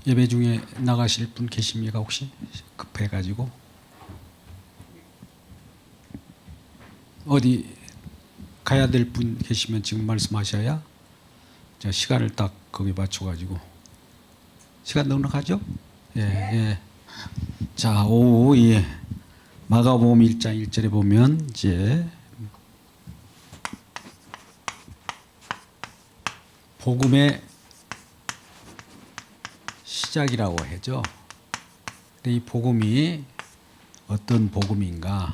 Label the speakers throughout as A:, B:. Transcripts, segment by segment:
A: 예배 중에 나가실 분 계십니까 혹시? 급해가지고 어디 가야 될 분 계시면 지금 말씀하셔야 저 시간을 딱 거기 맞춰가지고 시간 넉넉하죠? 예, 예. 자, 오후 예. 마가복음 1장 1절에 보면 이제 복음의 시작이라고 하죠. 근데 이 복음이 어떤 복음인가?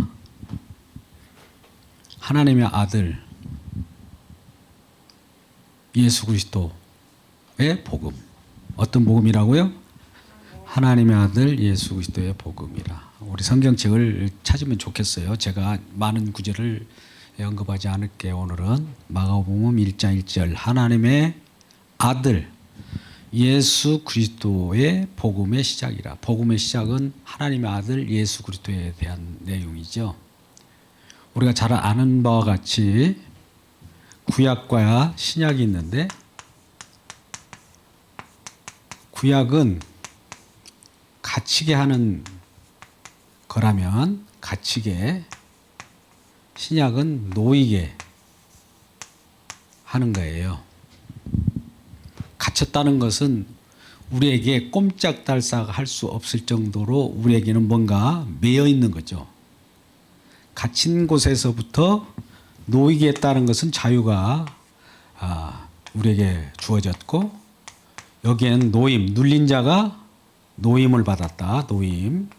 A: 하나님의 아들 예수 그리스도의 복음. 어떤 복음이라고요? 하나님의 아들 예수 그리스도의 복음이라. 우리 성경책을 찾으면 좋겠어요. 제가 많은 구절을 언급하지 않을게요. 오늘은 마가복음 1장 1절 하나님의 아들 예수 그리스도의 복음의 시작이라. 복음의 시작은 하나님의 아들 예수 그리스도에 대한 내용이죠. 우리가 잘 아는 바와 같이 구약과 신약이 있는데 구약은 갇히게 하는 거라면 갇히게, 신약은 놓이게 하는 거예요. 갇혔다는 것은 우리에게 꼼짝달싹 할 수 없을 정도로 우리에게는 뭔가 매여 있는 거죠. 갇힌 곳에서부터 놓이게 했다는 것은 자유가 우리에게 주어졌고, 여기에는 노임, 눌린 자가 노임을 받았다. 노임.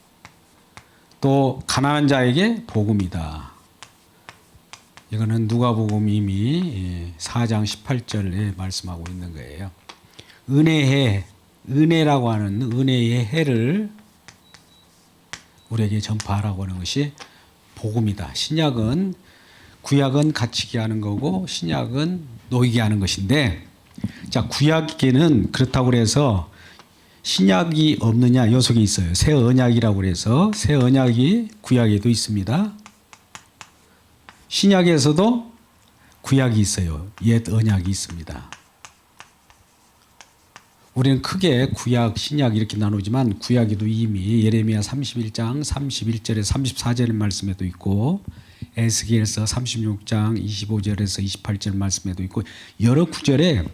A: 또 가난한 자에게 복음이다. 이거는 누가복음 이미 4장 18절에 말씀하고 있는 거예요. 은혜의 은혜라고 하는 은혜의 해를 우리에게 전파하라고 하는 것이 복음이다. 신약은 구약은 갇히게 하는 거고 신약은 놓이게 하는 것인데, 자, 구약에는 그렇다고 해서 신약이 없느냐? 요 속에 있어요. 새 언약이라고 해서 새 언약이 구약에도 있습니다. 신약에서도 구약이 있어요. 옛 언약이 있습니다. 우리는 크게 구약, 신약 이렇게 나누지만 구약에도 이미 예레미야 31장 31절에서 34절 말씀에도 있고 에스겔서 36장 25절에서 28절 말씀에도 있고 여러 구절에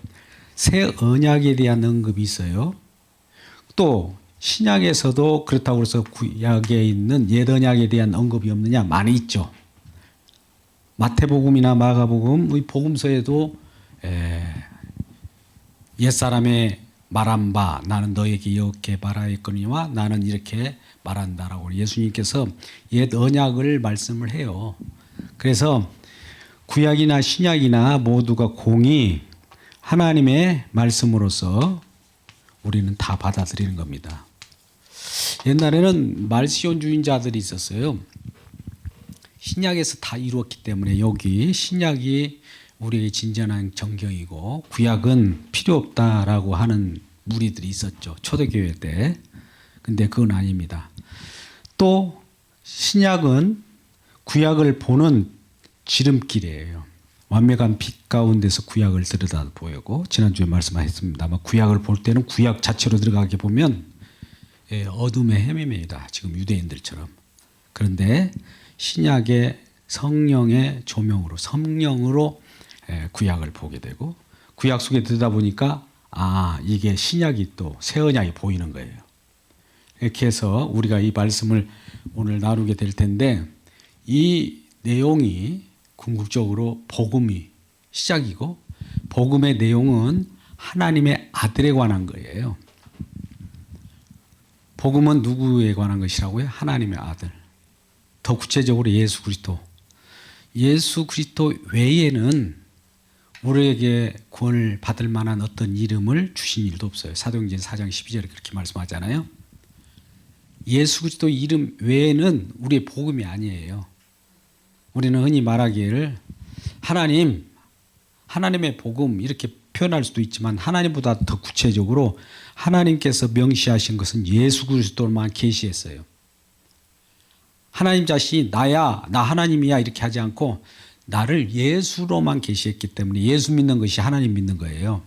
A: 새 언약에 대한 언급이 있어요. 또 신약에서도 그렇다고 해서 구약에 있는 옛 언약에 대한 언급이 없느냐? 많이 있죠. 마태복음이나 마가복음, 복음서에도 옛사람의 말한 바 나는 너에게 이렇게 말하였거니와 나는 이렇게 말한다라고 예수님께서 옛 언약을 말씀을 해요. 그래서 구약이나 신약이나 모두가 공이 하나님의 말씀으로서 우리는 다 받아들이는 겁니다. 옛날에는 말시온주의자들이 있었어요. 신약에서 다 이루었기 때문에 여기 신약이 우리의 진정한 정경이고 구약은 필요 없다라고 하는 무리들이 있었죠. 초대교회 때. 근데 그건 아닙니다. 또 신약은 구약을 보는 지름길이에요. 완벽한 빛 가운데서 구약을 들여다보고 지난주에 말씀하셨습니다만 구약을 볼 때는 구약 자체로 들어가게 보면 어둠의 헤매입니다. 지금 유대인들처럼. 그런데 신약의 성령의 조명으로 성령으로 구약을 보게 되고 구약 속에 들여다보니까 이게 신약이 또 새 언약이 보이는 거예요. 이렇게 해서 우리가 이 말씀을 오늘 나누게 될 텐데 이 내용이 궁극적으로 복음이 시작이고 복음의 내용은 하나님의 아들에 관한 거예요. 복음은 누구에 관한 것이라고요? 하나님의 아들. 더 구체적으로 예수 그리스도. 예수 그리스도 외에는 우리에게 구원을 받을 만한 어떤 이름을 주신 일도 없어요. 사도행전 4장 12절에 그렇게 말씀하잖아요. 예수 그리스도 이름 외에는 우리의 복음이 아니에요. 우리는 흔히 말하기를 하나님의 복음 이렇게 표현할 수도 있지만 하나님보다 더 구체적으로 하나님께서 명시하신 것은 예수 그리스도만 계시했어요. 하나님 자신이 나야, 나 하나님이야 이렇게 하지 않고 나를 예수로만 계시했기 때문에 예수 믿는 것이 하나님 믿는 거예요.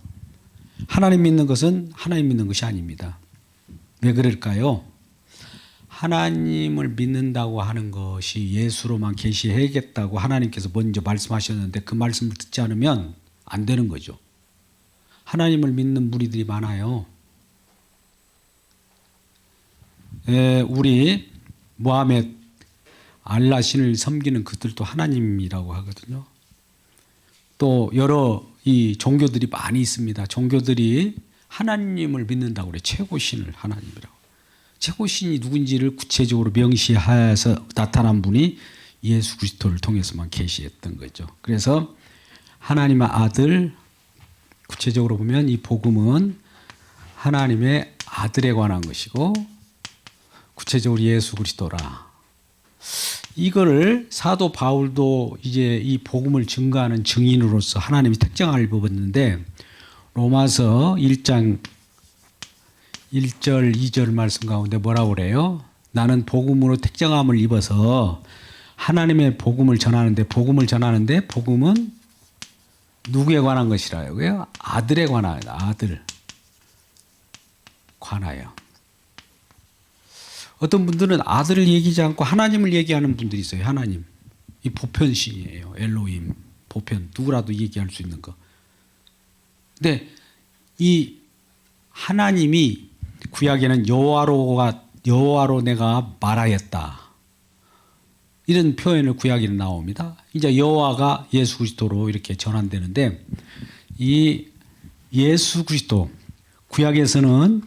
A: 하나님 믿는 것은 하나님 믿는 것이 아닙니다. 왜 그럴까요? 하나님을 믿는다고 하는 것이 예수로만 계시해야겠다고 하나님께서 먼저 말씀하셨는데 그 말씀을 듣지 않으면 안 되는 거죠. 하나님을 믿는 무리들이 많아요. 우리 모하메드 알라 신을 섬기는 그들도 하나님이라고 하거든요. 또 여러 이 종교들이 많이 있습니다. 종교들이 하나님을 믿는다고 그래. 최고 신을 하나님이라고. 최고 신이 누군지를 구체적으로 명시해서 나타난 분이 예수 그리스도를 통해서만 계시했던 거죠. 그래서 하나님의 아들, 구체적으로 보면 이 복음은 하나님의 아들에 관한 것이고 구체적으로 예수 그리스도라. 이거를 사도 바울도 이제 이 복음을 증거하는 증인으로서 하나님이 특정을 입었는데 로마서 1장 1절 2절 말씀 가운데 뭐라고 그래요? 나는 복음으로 특정함을 입어서 하나님의 복음을 전하는데 복음은 누구에 관한 것이라고요? 아들에 관하여. 아들 관하여. 어떤 분들은 아들을 얘기하지 않고 하나님을 얘기하는 분들이 있어요. 하나님. 이 보편신이에요. 엘로힘. 보편. 누구라도 얘기할 수 있는 거. 근데 이 하나님이 구약에는 여호와로 내가 말하였다. 이런 표현을 구약에는 나옵니다. 이제 여호와가 예수 그리스도로 이렇게 전환되는데 이 예수 그리스도 구약에서는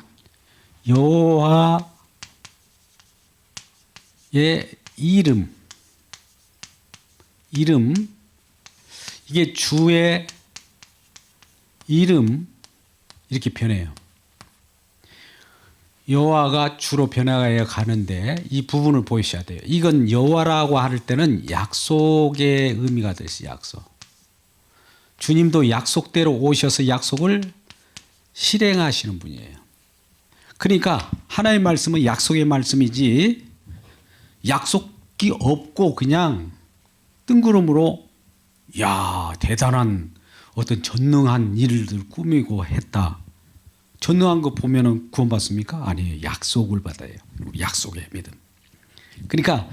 A: 여호와의 이름 이게 주의 이름 이렇게 변해요. 여호와가 주로 변화해 가는데 이 부분을 보셔야 돼요. 이건 여호와라고 할 때는 약속의 의미가 들어있어요. 약속. 주님도 약속대로 오셔서 약속을 실행하시는 분이에요. 그러니까 하나님의 말씀은 약속의 말씀이지 약속이 없고 그냥 뜬구름으로 야 대단한 어떤 전능한 일을 꾸미고 했다. 전능한 거 보면은 구원받습니까? 아니에요. 약속을 받아요. 약속의 믿음. 그러니까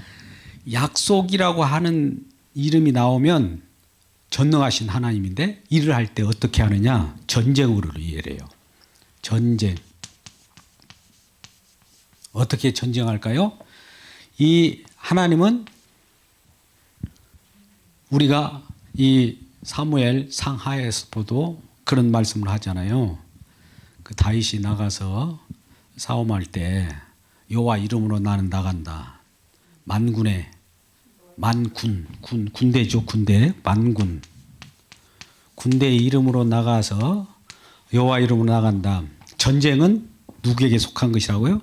A: 약속이라고 하는 이름이 나오면 전능하신 하나님인데 일을 할 때 어떻게 하느냐? 전쟁으로 이해를 해요. 전쟁. 어떻게 전쟁할까요? 이 하나님은 우리가 이 사무엘 상하에서도 그런 말씀을 하잖아요. 그 다윗이 나가서 싸움할 때 여호와 이름으로 나는 나간다. 군대죠. 군대 만군. 군대의 이름으로 나가서 여호와 이름으로 나간다. 전쟁은 누구에게 속한 것이라고요?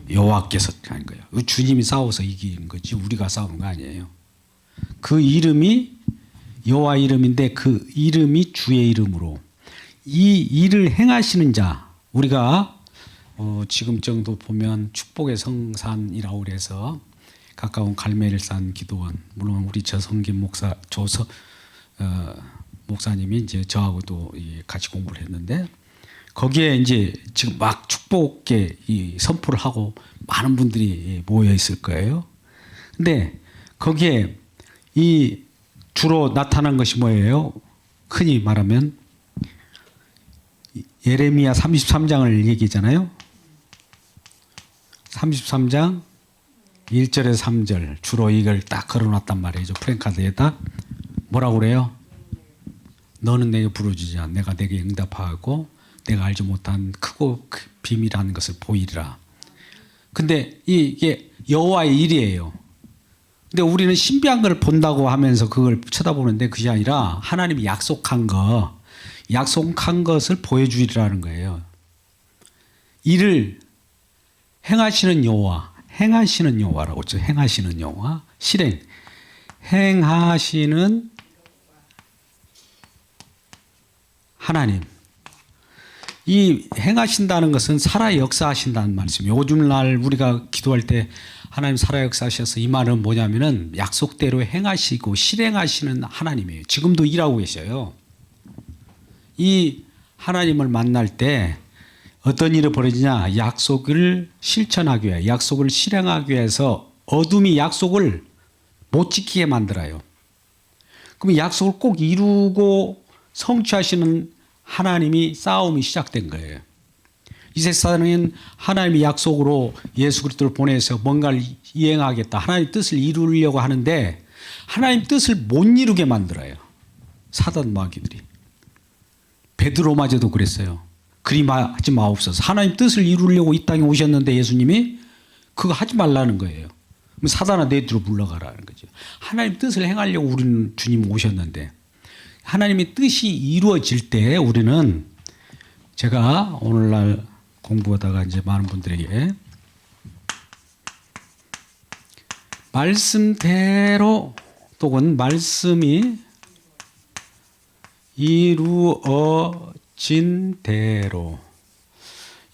A: 여호와께서 하는 거예요. 주님이 싸워서 이기는 거지 우리가 싸우는 거 아니에요. 그 이름이 여호와 이름인데 그 이름이 주의 이름으로 이 일을 행하시는 자 우리가 지금 정도 보면 축복의 성산이라고 그래서 가까운 갈멜산 기도원 물론 우리 저성김 목사님이 이제 저하고도 같이 공부를 했는데 거기에 이제 지금 막 축복의 이 선포를 하고 많은 분들이 모여 있을 거예요. 근데 거기에 이 주로 나타난 것이 뭐예요? 흔히 말하면 예레미야 33장을 얘기하잖아요. 33장 1절에서 3절 주로 이걸 딱 걸어놨단 말이죠. 플랜카드에다 뭐라고 그래요? 너는 내게 부르짖지 않 내가 내게 응답하고 내가 알지 못한 크고 비밀한 것을 보이리라. 근데 이게 여호와의 일이에요. 근데 우리는 신비한 걸 본다고 하면서 그걸 쳐다보는데 그게 아니라 하나님이 약속한 것을 보여주리라는 거예요. 이를 행하시는 여호와라고 했죠. 행하시는 여호와, 행하시는 하나님. 이 행하신다는 것은 살아 역사하신다는 말씀이에요. 요즘날 우리가 기도할 때 하나님 살아 역사하셔서 이 말은 뭐냐면은 약속대로 행하시고 실행하시는 하나님이에요. 지금도 일하고 계셔요. 이 하나님을 만날 때 어떤 일이 벌어지냐? 약속을 실천하기 위해, 약속을 실행하기 위해서 어둠이 약속을 못 지키게 만들어요. 그럼 약속을 꼭 이루고 성취하시는 하나님이 싸움이 시작된 거예요. 이 세상은 하나님의 약속으로 예수 그리스도를 보내서 뭔가를 이행하겠다, 하나님의 뜻을 이루려고 하는데 하나님 뜻을 못 이루게 만들어요. 사단 마귀들이. 베드로마저도 그랬어요. 그리 하지 마옵소서. 하나님 뜻을 이루려고 이 땅에 오셨는데 예수님이 그거 하지 말라는 거예요. 그럼 사단아 내 뒤로 물러가라는 거죠. 하나님 뜻을 행하려고 우리는 주님 오셨는데 하나님의 뜻이 이루어질 때 우리는, 제가 오늘날 공부하다가 이제 많은 분들에게 말씀대로 또는 말씀이 이루어진 대로,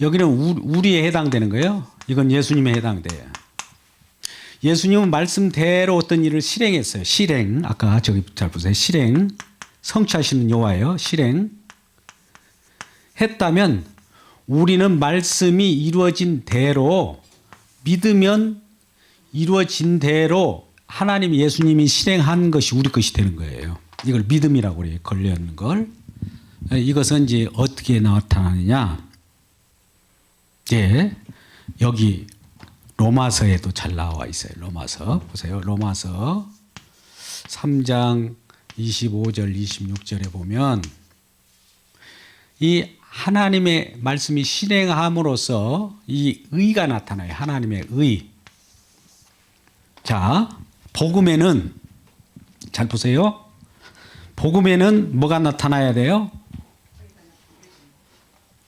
A: 여기는 우리에 해당되는 거예요. 이건 예수님에 해당돼요. 예수님은 말씀대로 어떤 일을 실행했어요. 실행. 아까 저기 잘 보세요. 실행. 성취하시는 여호와예요. 실행. 했다면 우리는 말씀이 이루어진 대로 믿으면 이루어진 대로 하나님 예수님이 실행한 것이 우리 것이 되는 거예요. 이걸 믿음이라고 그래요. 걸려있는 걸. 이것은 이제 어떻게 나타나느냐. 예, 여기 로마서에도 잘 나와 있어요. 로마서 보세요. 로마서 3장 25절 26절에 보면 이 하나님의 말씀이 실행함으로써 이 의가 나타나요. 하나님의 의. 자, 복음에는 잘 보세요. 복음에는 뭐가 나타나야 돼요?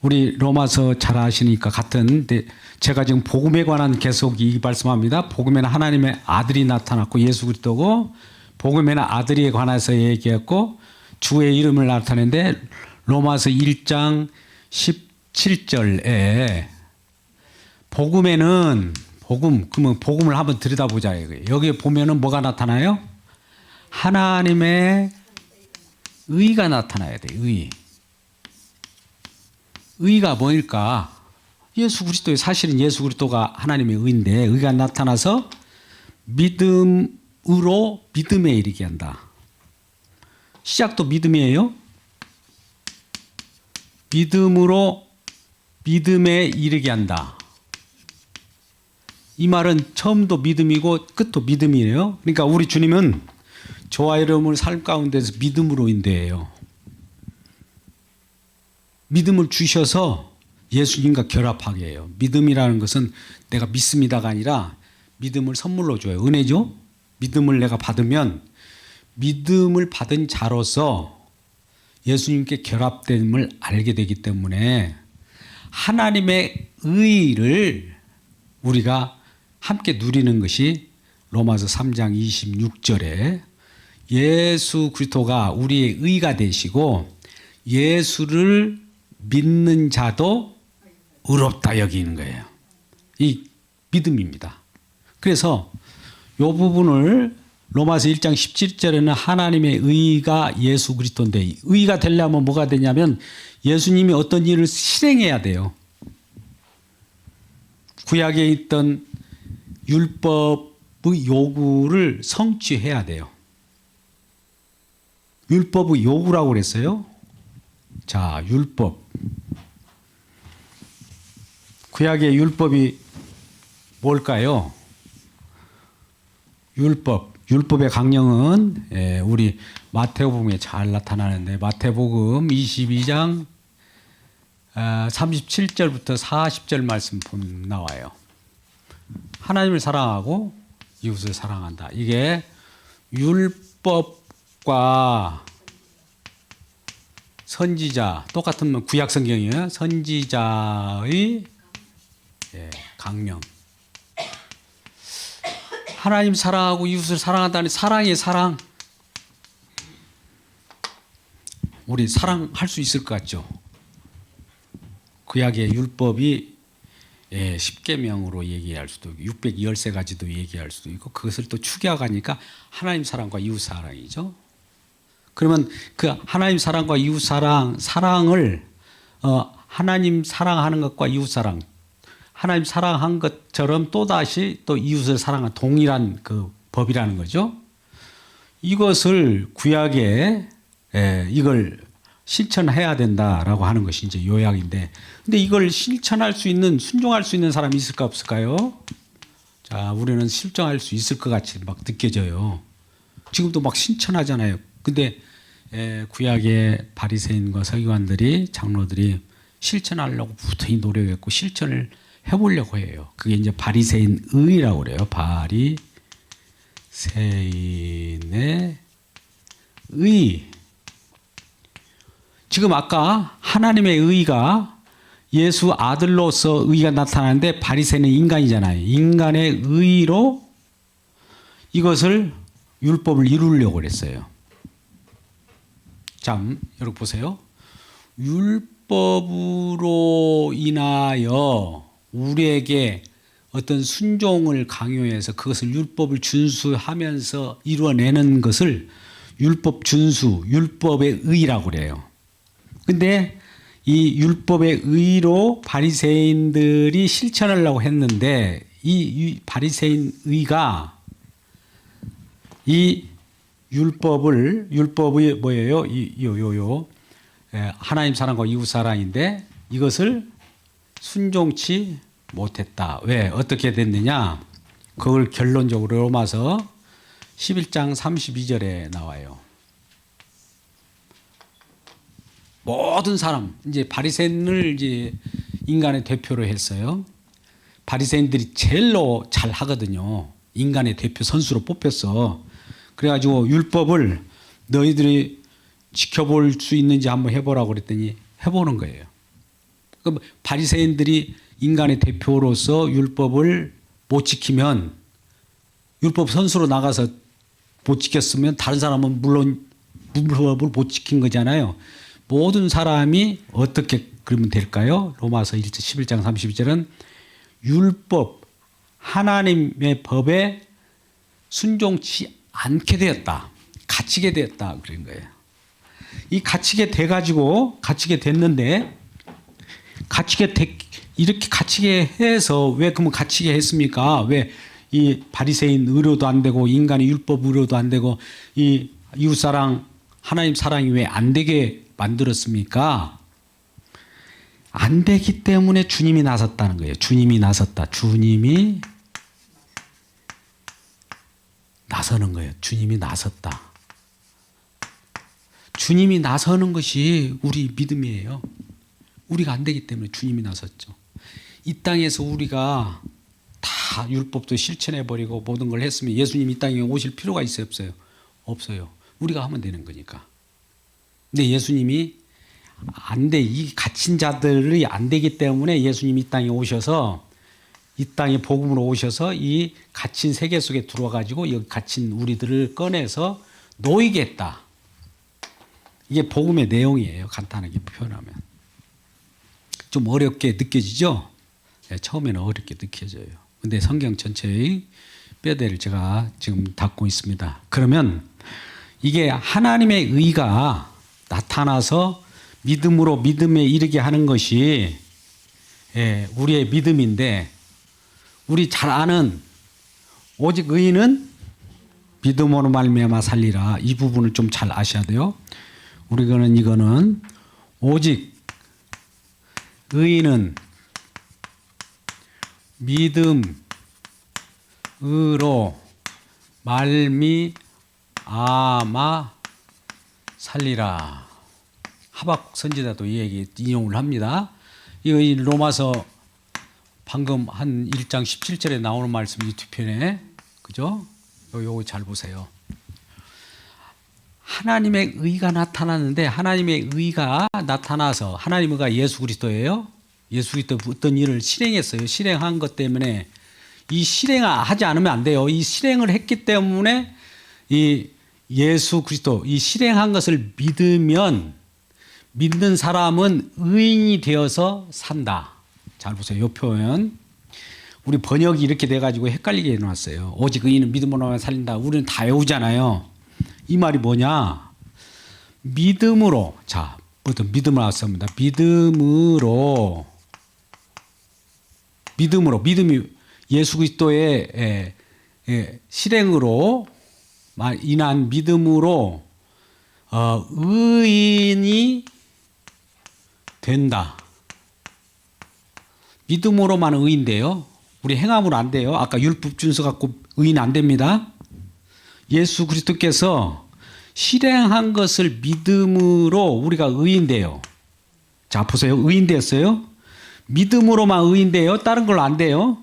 A: 우리 로마서 잘 아시니까 같은데 제가 지금 복음에 관한 계속 이 말씀합니다. 복음에는 하나님의 아들이 나타났고 예수 그리스도고, 복음에는 아들에 관해서 얘기했고 주의 이름을 나타내는데 로마서 1장 17절에 복음에는 그러면 복음을 한번 들여다보자 이거예요. 여기 보면은 뭐가 나타나요? 하나님의 의가 나타나야 돼. 의가 뭐일까? 예수 그리스도의, 사실은 예수 그리스도가 하나님의 의인데 의가 나타나서 믿음으로 믿음에 이르게 한다. 시작도 믿음이에요. 믿음으로 믿음에 이르게 한다. 이 말은 처음도 믿음이고 끝도 믿음이에요. 그러니까 우리 주님은 저와 여러분을 삶 가운데서 믿음으로 인도해요. 믿음을 주셔서 예수님과 결합하게 해요. 믿음이라는 것은 내가 믿습니다가 아니라 믿음을 선물로 줘요. 은혜죠. 믿음을 내가 받으면 믿음을 받은 자로서 예수님께 결합됨을 알게 되기 때문에 하나님의 의를 우리가 함께 누리는 것이 로마서 3장 26절에 예수 그리스도가 우리의 의가 되시고 예수를 믿는 자도 의롭다 여기는 거예요. 이 믿음입니다. 그래서 이 부분을 로마서 1장 17절에는 하나님의 의가 예수 그리스도인데, 의가 되려면 뭐가 되냐면 예수님이 어떤 일을 실행해야 돼요. 구약에 있던 율법의 요구를 성취해야 돼요. 율법의 요구라고 그랬어요. 자, 율법. 구약의 율법이 뭘까요? 율법의 강령은 우리 마태복음에 잘 나타나는데 마태복음 22장 37절부터 40절 말씀 보면 나와요. 하나님을 사랑하고 이웃을 사랑한다. 이게 율법과 선지자, 똑같은 구약 성경이에요. 선지자의 강령. 하나님 사랑하고 이웃을 사랑한다는 사랑의 사랑. 우리 사랑할 수 있을 것 같죠? 구약의 율법이 10계명으로 얘기할 수도 있고 613가지도 얘기할 수도 있고 그것을 또 추격하니까 하나님 사랑과 이웃 사랑이죠. 그러면 그 하나님 사랑과 이웃 사랑을 하나님 사랑하는 것과 이웃 사랑, 하나님 사랑한 것처럼 또다시 또 이웃을 사랑하는 동일한 그 법이라는 거죠. 이것을 구약에 이걸 실천해야 된다라고 하는 것이 이제 요약인데, 근데 이걸 실천할 수 있는, 순종할 수 있는 사람이 있을까 없을까요? 자, 우리는 실천할 수 있을 것 같이 막 느껴져요. 지금도 막 실천하잖아요. 근데 구약의 바리새인과 서기관들이, 장로들이 실천하려고 부터히 노력했고 실천을 해보려고 해요. 그게 이제 바리새인의라고 그래요. 바리새인의 의. 지금 아까 하나님의 의가 예수 아들로서 의가 나타나는데 바리새인은 인간이잖아요. 인간의 의로 이것을 율법을 이루려고 그랬어요. 자, 여러분 보세요. 율법으로 인하여 우리에게 어떤 순종을 강요해서 그것을 율법을 준수하면서 이루어내는 것을 율법 준수, 율법의 의라고 그래요. 근데 이 율법의 의로 바리새인들이 실천하려고 했는데 이 바리새인 의가 이 율법이 뭐예요? 하나님 사랑과 이웃 사랑인데 이것을 순종치 못했다. 왜? 어떻게 됐느냐? 그걸 결론적으로 로마서 11장 32절에 나와요. 모든 사람, 이제 바리새인을 이제 인간의 대표로 했어요. 바리새인들이 제일로 잘 하거든요. 인간의 대표 선수로 뽑혔어. 그래가지고 율법을 너희들이 지켜볼 수 있는지 한번 해보라고 그랬더니 해보는 거예요. 그럼 바리새인들이 인간의 대표로서 율법을 못 지키면, 율법 선수로 나가서 못 지켰으면 다른 사람은 물론 율법을 못 지킨 거잖아요. 모든 사람이 어떻게 그러면 될까요? 로마서 11장 32절은 율법, 하나님의 법에 순종치 않게 되었다. 갇히게 되었다. 그런 거예요. 이 갇히게 돼가지고, 갇히게 됐는데, 이렇게 갇히게 해서 왜 그러면 갇히게 했습니까? 왜 이 바리새인 의료도 안 되고, 인간의 율법 의료도 안 되고, 이 이웃사랑, 하나님 사랑이 왜 안 되게 만들었습니까? 안 되기 때문에 주님이 나섰다는 거예요. 주님이 나섰다. 주님이 나서는 거예요. 주님이 나섰다. 주님이 나서는 것이 우리 믿음이에요. 우리가 안 되기 때문에 주님이 나섰죠. 이 땅에서 우리가 다 율법도 실천해버리고 모든 걸 했으면 예수님 이 땅에 오실 필요가 있어요? 없어요? 없어요. 우리가 하면 되는 거니까. 근데 예수님이 안 돼. 이 갇힌 자들이 안 되기 때문에 예수님이 이 땅에 오셔서, 이 땅에 복음으로 오셔서 이 갇힌 세계 속에 들어와가지고 여기 갇힌 우리들을 꺼내서 놓이게 했다. 이게 복음의 내용이에요. 간단하게 표현하면. 좀 어렵게 느껴지죠? 네, 처음에는 어렵게 느껴져요. 근데 성경 전체의 뼈대를 제가 지금 닫고 있습니다. 그러면 이게 하나님의 의가 나타나서 믿음으로 믿음에 이르게 하는 것이 우리의 믿음인데, 우리 잘 아는 오직 의인은 믿음으로 말미암아 살리라. 이 부분을 좀 잘 아셔야 돼요. 우리는 이거는 오직 의인은 믿음으로 말미암아 살리라. 하박 선지자도 이 얘기 인용을 합니다. 이 로마서 방금 한 1장 17절에 나오는 말씀 이 두 편에, 그죠? 요거 잘 보세요. 하나님의 의가 나타나는데, 하나님의 의가 나타나서, 하나님의 의가 예수 그리스도예요. 예수 그리스도 어떤 일을 실행했어요. 실행한 것 때문에, 이 실행하지 않으면 안 돼요. 이 실행을 했기 때문에 이 예수 그리스도, 이 실행한 것을 믿으면, 믿는 사람은 의인이 되어서 산다. 잘 보세요. 이 표현. 우리 번역이 이렇게 돼가지고 헷갈리게 해놨어요. 오직 의인은 믿음으로만 살린다. 우리는 다 외우잖아요. 이 말이 뭐냐? 믿음으로. 자, 어떤 믿음을 왔습니다. 믿음이 예수 그리스도의 실행으로 인한 믿음으로 의인이 된다. 믿음으로만 의인돼요. 우리 행함으로 안 돼요. 아까 율법 준수 갖고 의인 안 됩니다. 예수 그리스도께서 실행한 것을 믿음으로 우리가 의인돼요. 자, 보세요. 의인됐어요. 믿음으로만 의인돼요. 다른 걸로 안 돼요.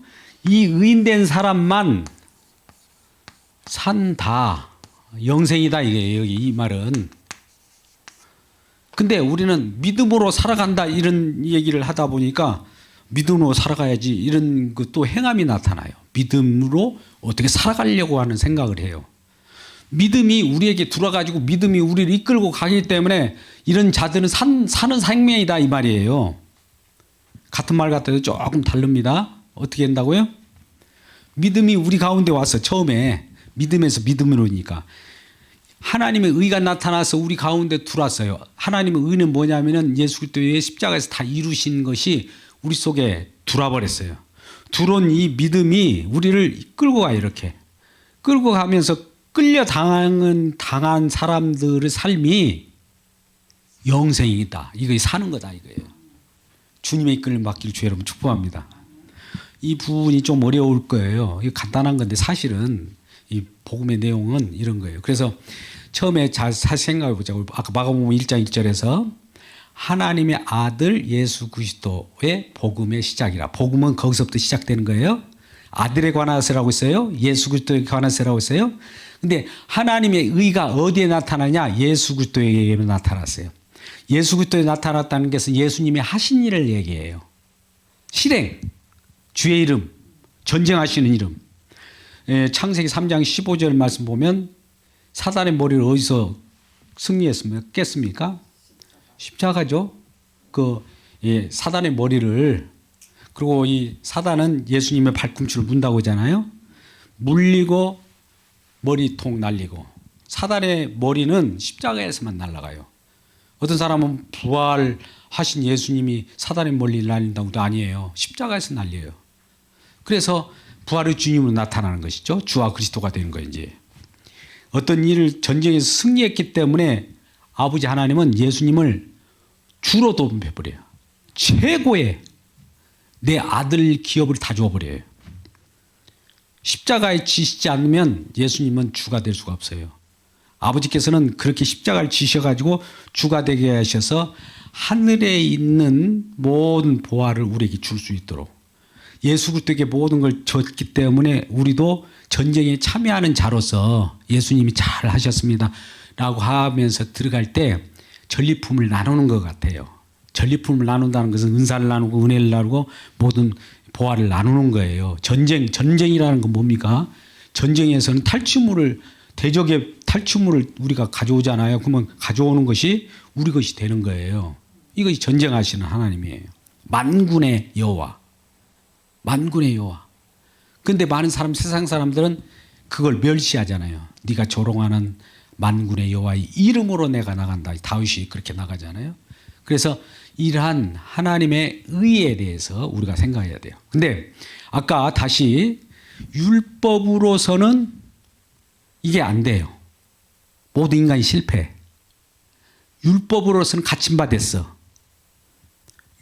A: 이 의인된 사람만 산다. 영생이다. 이게 여기 이 말은. 근데 우리는 믿음으로 살아간다 이런 얘기를 하다 보니까 믿음으로 살아가야지 이런 것도 행함이 나타나요. 믿음으로 어떻게 살아가려고 하는 생각을 해요. 믿음이 우리에게 들어와가지고 믿음이 우리를 이끌고 가기 때문에 이런 자들은 사는 생명이다 이 말이에요. 같은 말 같아도 조금 다릅니다. 어떻게 한다고요? 믿음이 우리 가운데 와서 처음에 믿음에서 믿음으로니까 하나님의 의가 나타나서 우리 가운데 들어왔어요. 하나님의 의는 뭐냐면은 예수 그리스도의 십자가에서 다 이루신 것이 우리 속에 들어와버렸어요. 들어온 이 믿음이 우리를 끌고 가요. 이렇게 끌고 가면서 끌려 당한 사람들의 삶이 영생이다. 이거 사는 거다 이거예요. 주님의 이끌림 받기를 주 여러분 축복합니다. 이 부분이 좀 어려울 거예요. 이거 간단한 건데 사실은 이 복음의 내용은 이런 거예요. 그래서 처음에 다시 생각해 보자고. 아까 마가복음 1장 1절에서 하나님의 아들 예수 그리스도의 복음의 시작이라. 복음은 거기서부터 시작되는 거예요. 아들에 관해서라고 있어요. 예수 그리스도에 관해서라고 있어요. 근데 하나님의 의가 어디에 나타나냐? 예수 그리스도에게 나타났어요. 예수 그리스도에 나타났다는 것은 예수님이 하신 일을 얘기해요. 실행, 주의 이름, 전쟁하시는 이름. 창세기 3장 15절 말씀 보면 사단의 머리를 어디서 승리했습니까? 십자가죠. 사단의 머리를, 그리고 이 사단은 예수님의 발꿈치를 문다고 하잖아요. 물리고 머리통 날리고. 사단의 머리는 십자가에서만 날아가요. 어떤 사람은 부활하신 예수님이 사단의 머리를 날린다고도 아니에요. 십자가에서 날려요. 그래서 부활의 주님으로 나타나는 것이죠. 주와 그리스도가 되는 거예요. 이제 어떤 일을 전쟁에서 승리했기 때문에 아버지 하나님은 예수님을 주로 도움해버려요. 최고의 내 아들 기업을 다 줘버려요. 십자가에 지시지 않으면 예수님은 주가 될 수가 없어요. 아버지께서는 그렇게 십자가를 지셔가지고 주가 되게 하셔서 하늘에 있는 모든 보화를 우리에게 줄 수 있도록 예수 그리스도에게 모든 걸 줬기 때문에 우리도 전쟁에 참여하는 자로서 예수님이 잘 하셨습니다 라고 하면서 들어갈 때 전리품을 나누는 것 같아요. 전리품을 나눈다는 것은 은사를 나누고 은혜를 나누고 모든 보화를 나누는 거예요. 전쟁이라는 건 뭡니까? 전쟁에서는 대적의 탈취물을 우리가 가져오잖아요. 그러면 가져오는 것이 우리 것이 되는 거예요. 이것이 전쟁하시는 하나님이에요. 만군의 여호와. 만군의 여호와. 근데 많은 세상 사람들은 그걸 멸시하잖아요. 네가 조롱하는 만군의 여호와의 이름으로 내가 나간다. 다윗이 그렇게 나가잖아요. 그래서 이러한 하나님의 의에 대해서 우리가 생각해야 돼요. 근데 아까 다시 율법으로서는 이게 안 돼요. 모든 인간이 실패. 율법으로서는 갇힌받았어.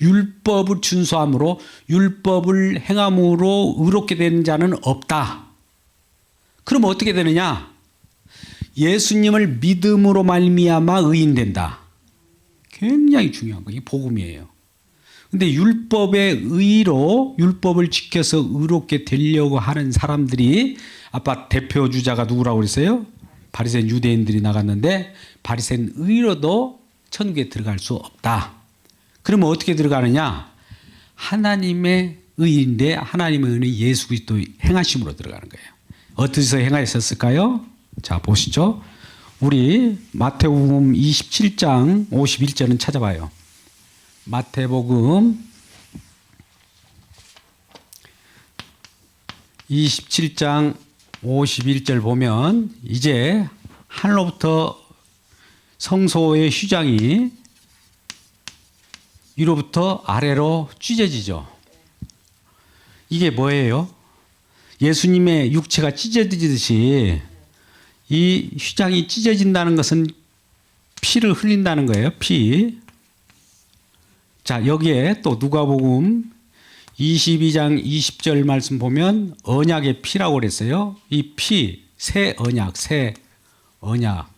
A: 율법을 준수함으로 율법을 행함으로 의롭게 되는 자는 없다. 그럼 어떻게 되느냐? 예수님을 믿음으로 말미암아 의인된다. 굉장히 중요한 거. 이게 복음이에요. 근데 율법의 의로 율법을 지켜서 의롭게 되려고 하는 사람들이 아까 대표 주자가 누구라고 그랬어요? 바리새인 유대인들이 나갔는데 바리새인 의로도 천국에 들어갈 수 없다. 그러면 어떻게 들어가느냐? 하나님의 의인데 하나님의 의는 예수 그리스도 행하심으로 들어가는 거예요. 어디서 행하셨을까요? 자, 보시죠. 우리 마태복음 27장 51절은 찾아봐요. 마태복음 27장 51절 보면 이제 하늘로부터 성소의 휘장이 위로부터 아래로 찢어지죠. 이게 뭐예요? 예수님의 육체가 찢어지듯이 이 휘장이 찢어진다는 것은 피를 흘린다는 거예요. 피. 자, 여기에 또 누가복음 22장 20절 말씀 보면 언약의 피라고 그랬어요. 이 피, 새 언약, 새 언약.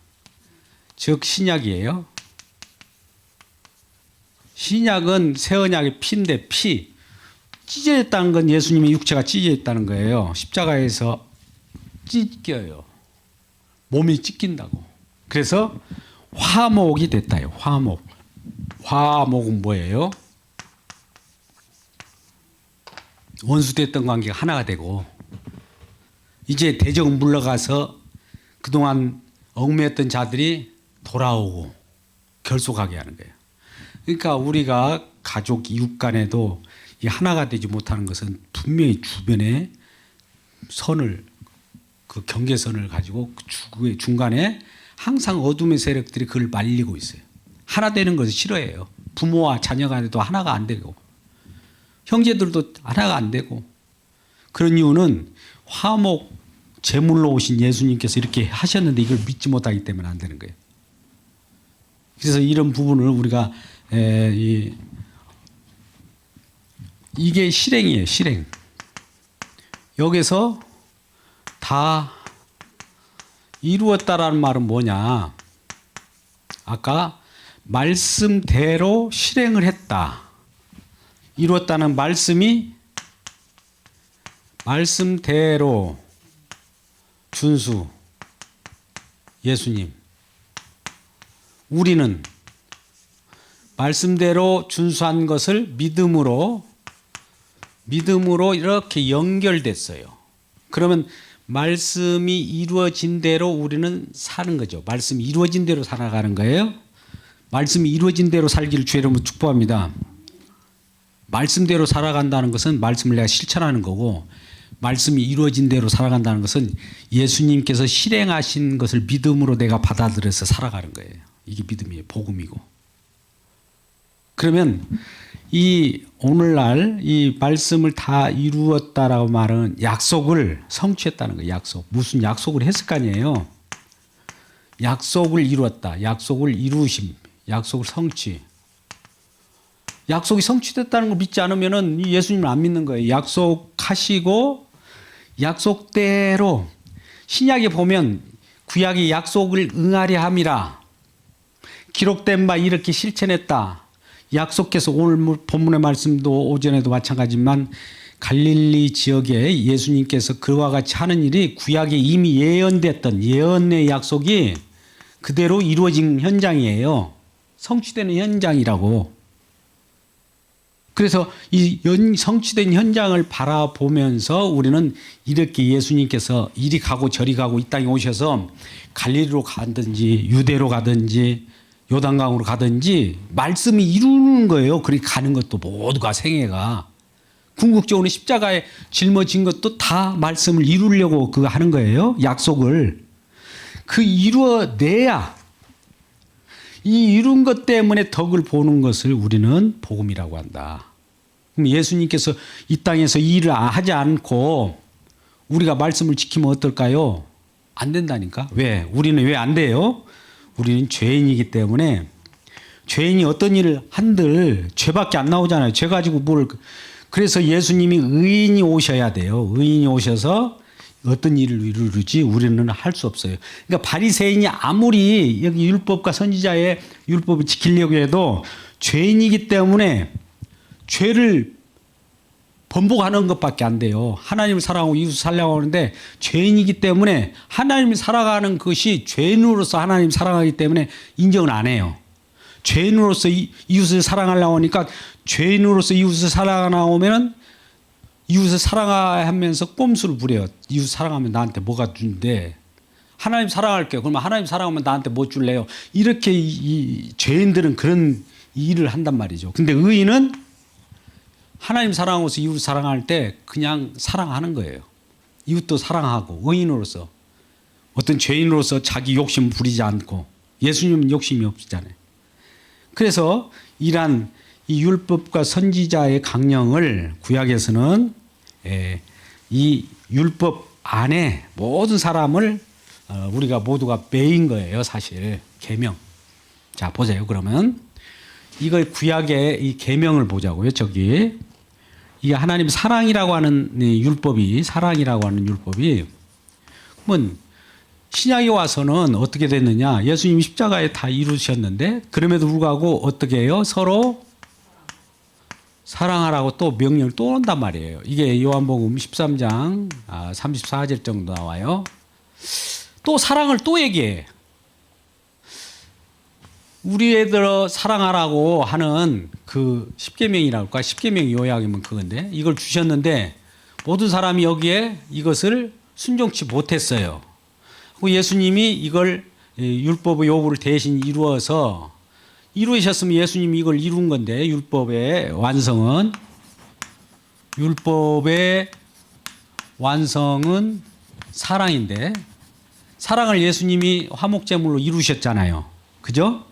A: 즉 신약이에요. 신약은 새 언약의 피인데 피. 찢어졌다는 건 예수님의 육체가 찢어졌다는 거예요. 십자가에서 찢겨요. 몸이 찢긴다고. 그래서 화목이 됐다요. 화목. 화목은 뭐예요? 원수됐던 관계가 하나가 되고 이제 대적은 물러가서 그동안 얽매였던 자들이 돌아오고 결속하게 하는 거예요. 그러니까 우리가 가족 이웃 간에도 이 하나가 되지 못하는 것은 분명히 주변에 선을 그 경계선을 가지고 그 중간에 항상 어둠의 세력들이 그걸 말리고 있어요. 하나 되는 것을 싫어해요. 부모와 자녀 간에도 하나가 안 되고 형제들도 하나가 안 되고 그런 이유는 화목 제물로 오신 예수님께서 이렇게 하셨는데 이걸 믿지 못하기 때문에 안 되는 거예요. 그래서 이런 부분을 우리가 이게 실행이에요. 실행. 여기서 다 이루었다라는 말은 뭐냐? 아까 말씀대로 실행을 했다. 이루었다는 말씀이 말씀대로 준수 예수님. 우리는 말씀대로 준수한 것을 믿음으로 이렇게 연결됐어요. 그러면 말씀이 이루어진 대로 우리는 사는 거죠. 말씀이 이루어진 대로 살아가는 거예요. 말씀이 이루어진 대로 살기를 주의 이름으로 축복합니다. 말씀대로 살아간다는 것은 말씀을 내가 실천하는 거고 말씀이 이루어진 대로 살아간다는 것은 예수님께서 실행하신 것을 믿음으로 내가 받아들여서 살아가는 거예요. 이게 믿음이에요. 복음이고. 그러면 이 오늘날 이 말씀을 다 이루었다라고 말은 약속을 성취했다는 거예요. 약속. 무슨 약속을 했을 거 아니에요. 약속을 이루었다. 약속을 이루심. 약속을 성취. 약속이 성취됐다는 걸 믿지 않으면 예수님을 안 믿는 거예요. 약속하시고 약속대로 신약에 보면 구약이 약속을 응하려 함이라 기록된 바 이렇게 실천했다. 약속해서 오늘 본문의 말씀도 오전에도 마찬가지지만 갈릴리 지역에 예수님께서 그와 같이 하는 일이 구약에 이미 예언됐던 예언의 약속이 그대로 이루어진 현장이에요. 성취되는 현장이라고. 그래서 이 성취된 현장을 바라보면서 우리는 이렇게 예수님께서 이리 가고 저리 가고 이 땅에 오셔서 갈릴리로 가든지 유대로 가든지 요단강으로 가든지 말씀이 이루는 거예요. 그렇게 가는 것도 모두가 생애가. 궁극적으로 십자가에 짊어진 것도 다 말씀을 이루려고 그거 하는 거예요. 약속을. 그 이루어내야 이 이룬 것 때문에 덕을 보는 것을 우리는 복음이라고 한다. 그럼 예수님께서 이 땅에서 이 일을 하지 않고 우리가 말씀을 지키면 어떨까요? 안 된다니까. 왜? 우리는 왜 안 돼요? 우리는 죄인이기 때문에 죄인이 어떤 일을 한들 죄밖에 안 나오잖아요. 죄 가지고 뭘. 그래서 예수님이 의인이 오셔야 돼요. 의인이 오셔서 어떤 일을 이루지 우리는 할 수 없어요. 그러니까 바리새인이 아무리 여기 율법과 선지자의 율법을 지키려고 해도 죄인이기 때문에 죄를 번복하는 것밖에 안 돼요. 하나님을 사랑하고 이웃을 살려고 하는데 죄인이기 때문에 하나님을 살아가는 것이 죄인으로서 하나님을 사랑하기 때문에 인정을 안 해요. 죄인으로서 이웃을 사랑하려고 하니까 죄인으로서 이웃을 사랑하면 이웃을 사랑하면서 꼼수를 부려요. 이웃 사랑하면 나한테 뭐가 준대. 하나님 사랑할게요. 그러면 하나님 사랑하면 나한테 뭐 줄래요? 이렇게 이 죄인들은 그런 일을 한단 말이죠. 근데 의인은 하나님 사랑하고서 이웃 사랑할 때 그냥 사랑하는 거예요. 이웃도 사랑하고 의인으로서 어떤 죄인으로서 자기 욕심 부리지 않고 예수님은 욕심이 없잖아요. 그래서 이러한 이 율법과 선지자의 강령을 구약에서는 이 율법 안에 모든 사람을 우리가 모두가 매인 거예요, 사실. 계명. 자, 보세요. 그러면 이거 구약의 이 계명을 보자고요. 저기 이 하나님 사랑이라고 하는 율법이 그러면 신약에 와서는 어떻게 됐느냐? 예수님 십자가에 다 이루셨는데 그럼에도 불구하고 어떻게 해요? 서로 사랑하라고 또 명령을 또 온단 말이에요. 이게 요한복음 13장 34절 정도 나와요. 또 사랑을 또 얘기해. 우리 애들 사랑하라고 하는 그 십계명이라고 할까? 십계명 요약이면 그건데 이걸 주셨는데 모든 사람이 여기에 이것을 순종치 못했어요. 예수님이 이걸 율법의 요구를 대신 이루셨으면 예수님이 이걸 이룬 건데 율법의 완성은 사랑인데 사랑을 예수님이 화목제물로 이루셨잖아요. 그죠?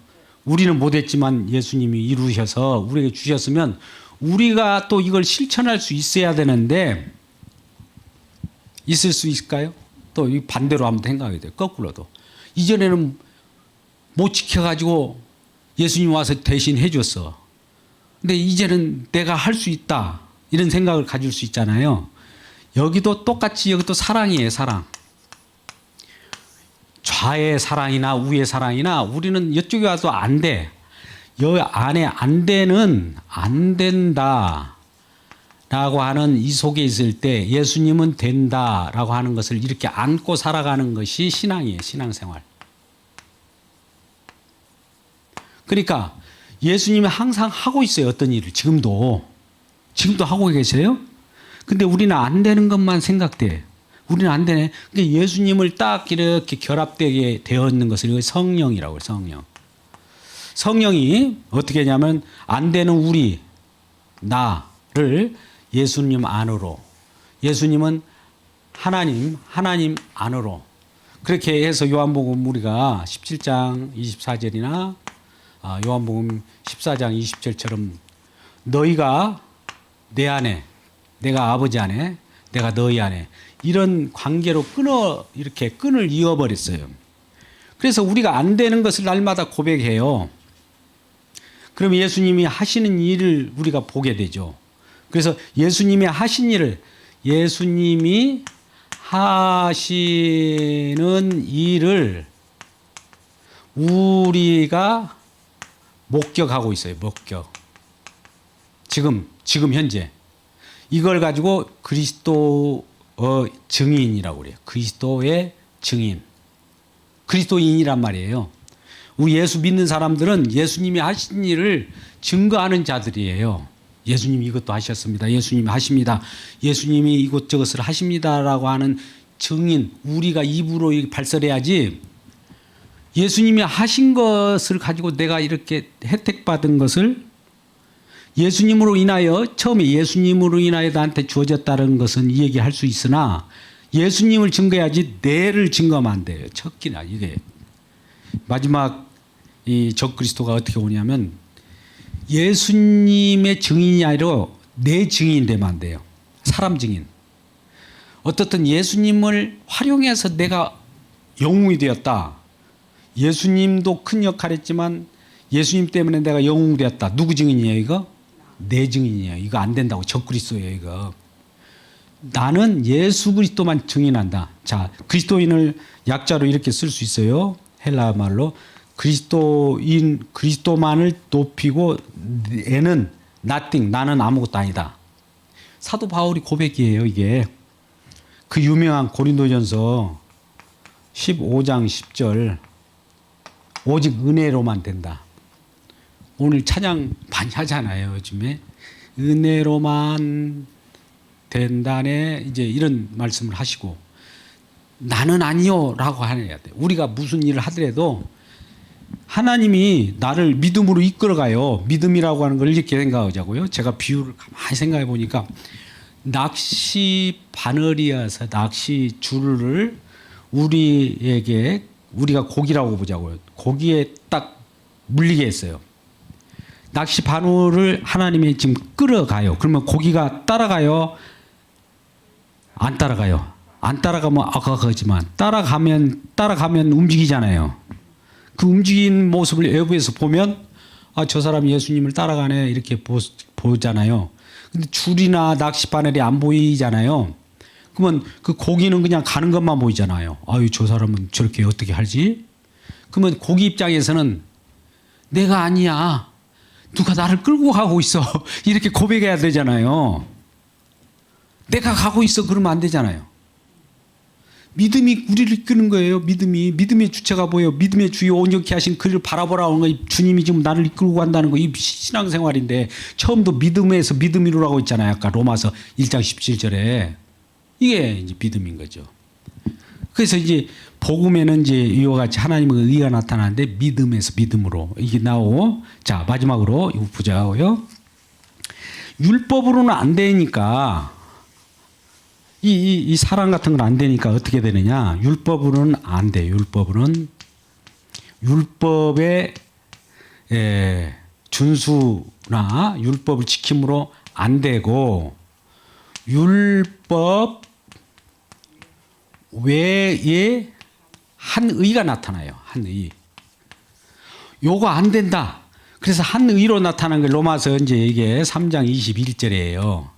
A: 우리는 못했지만 예수님이 이루셔서 우리에게 주셨으면 우리가 또 이걸 실천할 수 있어야 되는데 있을 수 있을까요? 또 반대로 한번 생각해야 돼요. 거꾸로도. 이전에는 못 지켜가지고 예수님 와서 대신 해줬어. 근데 이제는 내가 할 수 있다. 이런 생각을 가질 수 있잖아요. 여기도 똑같이 여기도 사랑이에요. 사랑. 좌의 사랑이나 우의 사랑이나 우리는 이쪽에 와도 안 돼. 여기 안에 안 된다. 라고 하는 이 속에 있을 때 예수님은 된다라고 하는 것을 이렇게 안고 살아가는 것이 신앙이에요. 신앙생활. 그러니까 예수님이 항상 하고 있어요. 어떤 일을. 지금도 하고 계세요. 근데 우리는 안 되는 것만 생각돼. 우리는 안 되네. 그러니까 예수님을 딱 이렇게 결합되게 되어 있는 것을 성령이라고 해요. 성령. 성령이 어떻게 하냐면 안 되는 우리, 나를 예수님 안으로, 예수님은 하나님 안으로 그렇게 해서 요한복음 우리가 17장 24절이나 요한복음 14장 20절처럼 너희가 내 안에, 내가 아버지 안에, 내가 너희 안에 이런 관계로 이렇게 끈을 이어버렸어요. 그래서 우리가 안 되는 것을 날마다 고백해요. 그럼 예수님이 하시는 일을 우리가 보게 되죠. 그래서 예수님이 하신 일을 예수님이 하시는 일을 우리가 목격하고 있어요. 목격. 지금 현재 이걸 가지고 그리스도의 증인이라고 그래요. 그리스도의 증인. 그리스도인이란 말이에요. 우리 예수 믿는 사람들은 예수님이 하신 일을 증거하는 자들이에요. 예수님이 이것도 하셨습니다. 예수님이 하십니다. 예수님이 이것저것을 하십니다라고 하는 증인, 우리가 입으로 발설해야지 예수님이 하신 것을 가지고 내가 이렇게 혜택받은 것을 예수님으로 인하여, 처음에 예수님으로 인하여 나한테 주어졌다는 것은 이 얘기할 수 있으나 예수님을 증거해야지 내를 증거하면 안 돼요. 척기나 이게. 마지막 이 적그리스도가 어떻게 오냐면 예수님의 증인이 아니라 내 증인이 되면 안 돼요. 사람 증인. 어떻든 예수님을 활용해서 내가 영웅이 되었다. 예수님도 큰 역할을 했지만 예수님 때문에 내가 영웅이 되었다. 누구 증인이에요 이거? 내 증인이에요. 이거 안 된다고. 적그리스도예요 이거. 나는 예수 그리스도만 증인한다. 자, 그리스도인을 약자로 이렇게 쓸 수 있어요. 헬라 말로. 그리스도만을 높이고 애는 nothing, 나는 아무것도 아니다. 사도 바울이 고백이에요, 이게. 그 유명한 고린도전서 15장 10절. 오직 은혜로만 된다. 오늘 찬양 많이 하잖아요, 요즘에. 은혜로만 된다네. 이제 이런 말씀을 하시고. 나는 아니요 라고 해야 돼. 우리가 무슨 일을 하더라도 하나님이 나를 믿음으로 이끌어가요. 믿음이라고 하는 걸 이렇게 생각하자고요. 제가 비유를 가만히 생각해 보니까 낚시 바늘이어서 낚시 줄을 우리가 고기라고 보자고요. 고기에 딱 물리게 했어요. 낚시 바늘을 하나님이 지금 끌어가요. 그러면 고기가 따라가요? 안 따라가요? 안 따라가면 아까 그거지만 따라가면 움직이잖아요. 그 움직이는 모습을 외부에서 보면 아, 저 사람이 예수님을 따라가네 이렇게 보잖아요. 근데 줄이나 낚시 바늘이 안 보이잖아요. 그러면 그 고기는 그냥 가는 것만 보이잖아요. 아유, 저 사람은 저렇게 어떻게 하지? 그러면 고기 입장에서는 내가 아니야. 누가 나를 끌고 가고 있어. 이렇게 고백해야 되잖아요. 내가 가고 있어. 그러면 안 되잖아요. 믿음이 우리를 이끄는 거예요. 믿음의 주체가 뭐예요? 믿음의 주요 온전케 하신 그를 바라보라는 거. 주님이 지금 나를 이끌고 간다는 거. 이 신앙생활인데 처음도 믿음에서 믿음이라고 있잖아요. 아까 로마서 1장 17절에. 이게 이제 믿음인 거죠. 그래서 이제 복음에는 이제 이와 같이 하나님의 의가 나타나는데 믿음에서 믿음으로 이게 나오고, 자 마지막으로 이거 보자고요. 율법으로는 안 되니까 이 사랑 같은 건 안 되니까 어떻게 되느냐? 율법으로는 안 돼. 율법의 준수나 율법을 지킴으로 안 되고, 율법 외에 한 의가 나타나요. 한 의. 요거 안 된다. 그래서 한 의로 나타난 게 로마서 이제 이게 3장 21절이에요.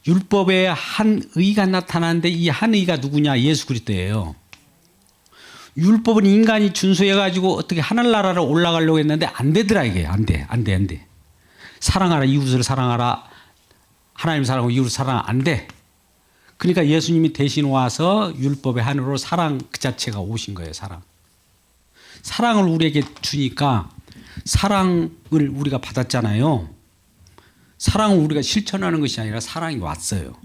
A: 율법에 한 의가 나타나는데 이 한 의가 누구냐? 예수 그리스도예요. 율법은 인간이 준수해 가지고 어떻게 하늘나라를 올라가려고 했는데 안 되더라. 이게 안 돼. 사랑하라, 이웃을 사랑하라. 하나님 사랑하고 이웃을 사랑 안 돼. 그러니까 예수님이 대신 와서 율법의 하늘로 사랑 그 자체가 오신 거예요. 사랑을 우리에게 주니까 사랑을 우리가 받았잖아요. 사랑을 우리가 실천하는 것이 아니라 사랑이 왔어요.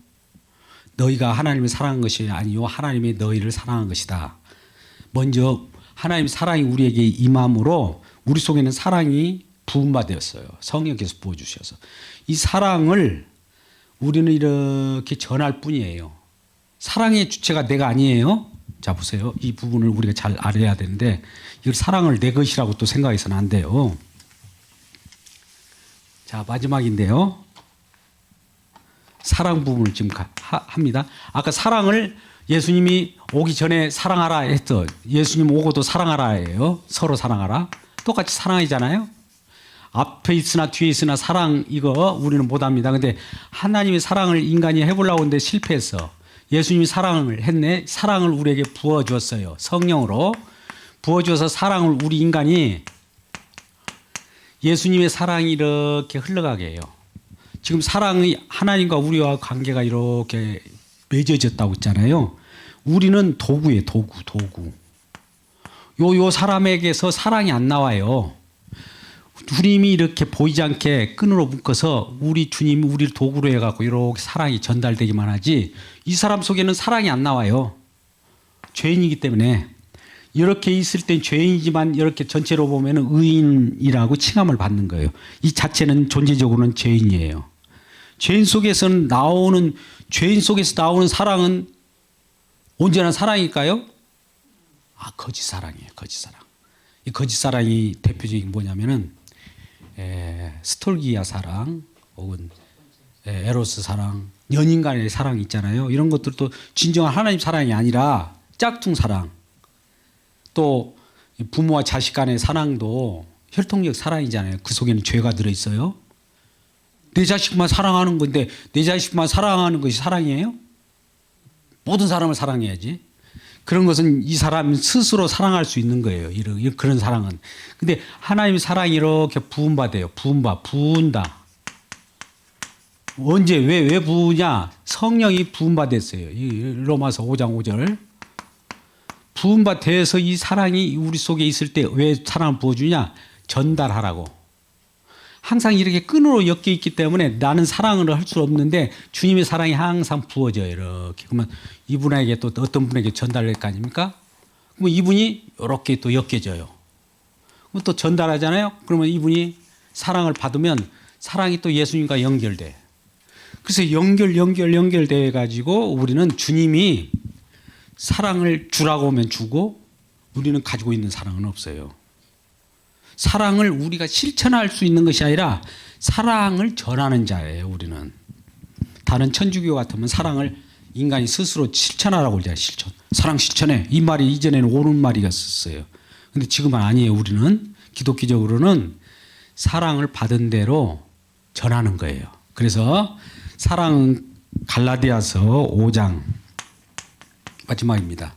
A: 너희가 하나님을 사랑한 것이 아니요 하나님이 너희를 사랑한 것이다. 먼저 하나님 사랑이 우리에게 임함으로 우리 속에는 사랑이 부음받았어요. 성령께서 부어주셔서. 이 사랑을 우리는 이렇게 전할 뿐이에요. 사랑의 주체가 내가 아니에요. 자 보세요. 이 부분을 우리가 잘 알아야 되는데 이걸 사랑을 내 것이라고 또 생각해서는 안 돼요. 자 마지막인데요. 사랑 부분을 지금 합니다. 아까 사랑을 예수님이 오기 전에 사랑하라 했죠. 예수님 오고도 사랑하라 해요. 서로 사랑하라. 똑같이 사랑이잖아요. 앞에 있으나 뒤에 있으나 사랑 이거 우리는 못합니다. 근데 하나님의 사랑을 인간이 해보려고 했는데 실패했어. 예수님이 사랑을 했네. 사랑을 우리에게 부어주었어요. 성령으로 부어줘서 사랑을 우리 인간이 예수님의 사랑이 이렇게 흘러가게 해요. 지금 사랑이 하나님과 우리와 관계가 이렇게 맺어졌다고 했잖아요. 우리는 도구예요. 도구. 요 사람에게서 사랑이 안 나와요. 주님이 이렇게 보이지 않게 끈으로 묶어서 우리 주님이 우리를 도구로 해갖고 이렇게 사랑이 전달되기만 하지 이 사람 속에는 사랑이 안 나와요. 죄인이기 때문에. 이렇게 있을 땐 죄인이지만 이렇게 전체로 보면 의인이라고 칭함을 받는 거예요. 이 자체는 존재적으로는 죄인이에요. 죄인 속에서 나오는 사랑은 온전한 사랑일까요? 거짓 사랑이에요. 거짓 사랑. 이 거짓 사랑이 대표적인 뭐냐면은 스톨기아 사랑 혹은 에로스 사랑, 연인 간의 사랑 있잖아요. 이런 것들도 진정한 하나님 사랑이 아니라 짝퉁 사랑. 또 부모와 자식 간의 사랑도 혈통적 사랑이잖아요. 그 속에는 죄가 들어있어요. 내 자식만 사랑하는 건데 내 자식만 사랑하는 것이 사랑이에요? 모든 사람을 사랑해야지. 그런 것은 이 사람 스스로 사랑할 수 있는 거예요. 그런 사랑은. 근데 하나님의 사랑이 이렇게 부은받아요. 부은다. 언제 왜 부으냐? 성령이 부은받았어요. 로마서 5장 5절. 부은받아서 이 사랑이 우리 속에 있을 때 왜 사랑을 부어주냐? 전달하라고. 항상 이렇게 끈으로 엮여 있기 때문에 나는 사랑을 할 수 없는데 주님의 사랑이 항상 부어져요. 이렇게. 그러면 이분에게 또 어떤 분에게 전달될 거 아닙니까? 그러면 이분이 이렇게 또 엮여져요. 그럼 또 전달하잖아요. 그러면 이분이 사랑을 받으면 사랑이 또 예수님과 연결돼. 그래서 연결돼 가지고 우리는 주님이 사랑을 주라고 하면 주고 우리는 가지고 있는 사랑은 없어요. 사랑을 우리가 실천할 수 있는 것이 아니라 사랑을 전하는 자예요. 우리는. 다른 천주교 같으면 사랑을 인간이 스스로 실천하라고 그러잖아요. 실천. 사랑 실천해. 이 말이 이전에는 옳은 말이었어요. 근데 지금은 아니에요. 우리는 기독교적으로는 사랑을 받은 대로 전하는 거예요. 그래서 사랑은 갈라디아서 5장 마지막입니다.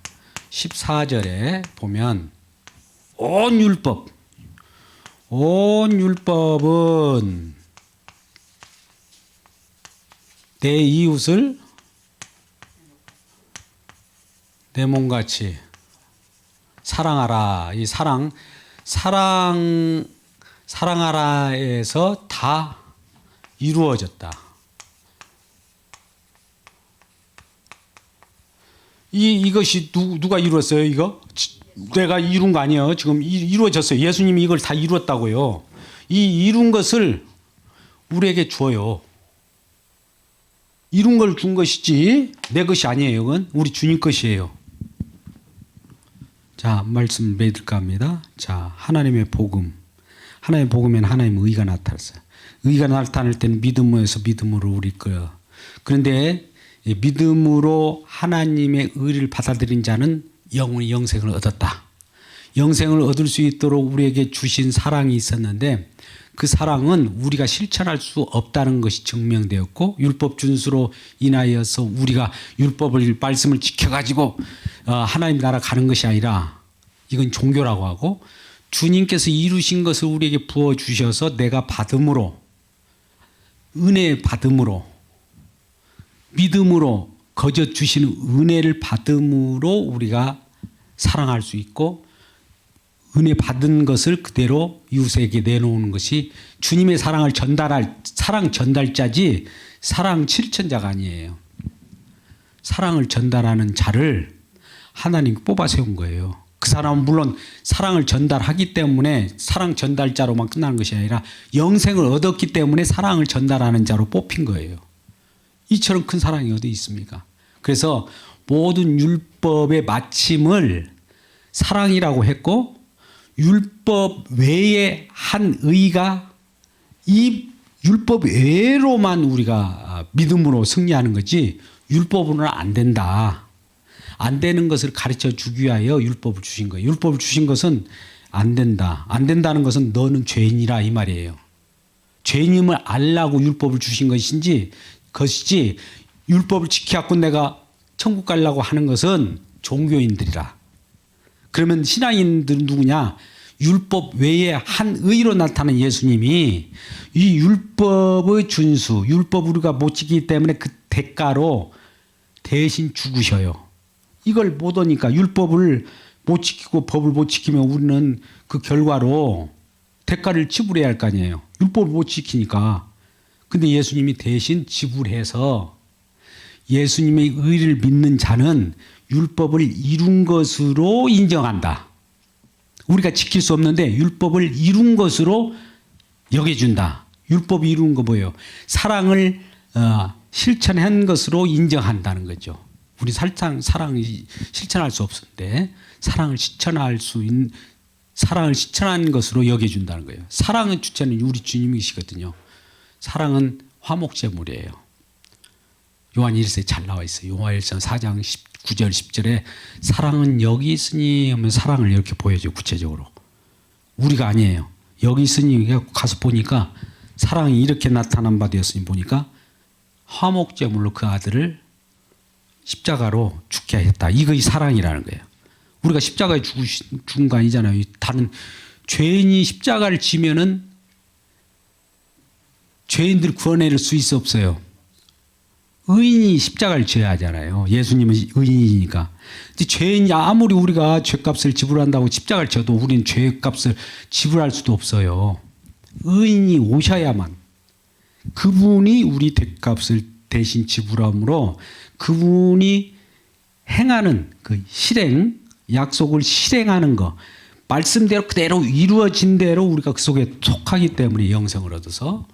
A: 14절에 보면 온 율법은 내 이웃을 내 몸같이 사랑하라. 이 사랑하라에서 다 이루어졌다. 이것이 누가 이루었어요? 이거 내가 이룬 거 아니에요. 지금 이루어졌어요. 예수님이 이걸 다 이루었다고요. 이 이룬 것을 우리에게 줘요. 이룬 걸 준 것이지 내 것이 아니에요. 이건 우리 주님 것이에요. 자, 말씀 맺을까 합니다. 자, 하나님의 복음. 하나님의 복음에는 하나님의 의가 나타났어요. 의가 나타날 때는 믿음에서 믿음으로 우리 거예요. 그런데 믿음으로 하나님의 의를 받아들인 자는 영원히 영생을 얻었다. 영생을 얻을 수 있도록 우리에게 주신 사랑이 있었는데 그 사랑은 우리가 실천할 수 없다는 것이 증명되었고 율법 준수로 인하여서 우리가 율법을 말씀을 지켜가지고 하나님 나라 가는 것이 아니라 이건 종교라고 하고 주님께서 이루신 것을 우리에게 부어주셔서 내가 받음으로 은혜 받음으로 믿음으로 거저 주시는 은혜를 받음으로 우리가 사랑할 수 있고 은혜 받은 것을 그대로 이웃에게 내놓는 것이 주님의 사랑을 전달할 사랑 전달자지 사랑 실천자가 아니에요. 사랑을 전달하는 자를 하나님이 뽑아 세운 거예요. 그 사람은 물론 사랑을 전달하기 때문에 사랑 전달자로만 끝나는 것이 아니라 영생을 얻었기 때문에 사랑을 전달하는 자로 뽑힌 거예요. 이처럼 큰 사랑이 어디 있습니까? 그래서 모든 율법의 마침을 사랑이라고 했고 율법 외에 한 의가 이 율법 외로만 우리가 믿음으로 승리하는 거지 율법으로는 안 된다. 안 되는 것을 가르쳐 주기 위하여 율법을 주신 거예요. 율법을 주신 것은 안 된다. 안 된다는 것은 너는 죄인이라 이 말이에요. 죄인임을 알라고 율법을 주신 것이지 율법을 지켜갖고 내가 천국 가려고 하는 것은 종교인들이라. 그러면 신앙인들은 누구냐? 율법 외에 한 의로 나타난 예수님이 이 율법의 준수, 율법 우리가 못 지키기 때문에 그 대가로 대신 죽으셔요. 이걸 못 오니까 율법을 못 지키고 법을 못 지키면 우리는 그 결과로 대가를 지불해야 할 거 아니에요. 율법을 못 지키니까. 근데 예수님이 대신 지불해서 예수님의 의를 믿는 자는 율법을 이룬 것으로 인정한다. 우리가 지킬 수 없는데 율법을 이룬 것으로 여겨준다. 율법이 이룬 거 뭐예요? 사랑을 실천한 것으로 인정한다는 거죠. 우리 사랑을 실천할 수 없는데 사랑을 실천한 것으로 여겨준다는 거예요. 사랑의 주체는 우리 주님이시거든요. 사랑은 화목제물이에요. 요한 1서에 잘 나와 있어요. 요한 1서 4장 9절 10절에 사랑은 여기 있으니 하면 사랑을 이렇게 보여줘요. 구체적으로. 우리가 아니에요. 여기 있으니 가서 보니까 사랑이 이렇게 나타난 바 되었으니 보니까 화목제물로 그 아들을 십자가로 죽게 하였다. 이거 사랑이라는 거예요. 우리가 십자가에 죽은 거 아니잖아요. 다른 죄인이 십자가를 지면은 죄인들 구원해낼 수 있어 없어요. 의인이 십자가를 져야 하잖아요. 예수님은 의인이니까. 근데 죄인이 아무리 우리가 죄값을 지불한다고 십자가를 져도 우리는 죄값을 지불할 수도 없어요. 의인이 오셔야만 그분이 우리 죄값을 대신 지불함으로 그분이 행하는 그 실행, 약속을 실행하는 거 말씀대로 그대로 이루어진 대로 우리가 그 속에 속하기 때문에 영생을 얻어서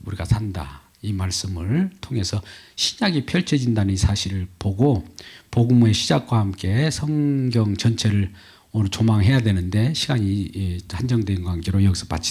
A: 우리가 산다. 이 말씀을 통해서 신약이 펼쳐진다는 이 사실을 보고 복음의 시작과 함께 성경 전체를 오늘 조망해야 되는데 시간이 한정된 관계로 여기서 마치도록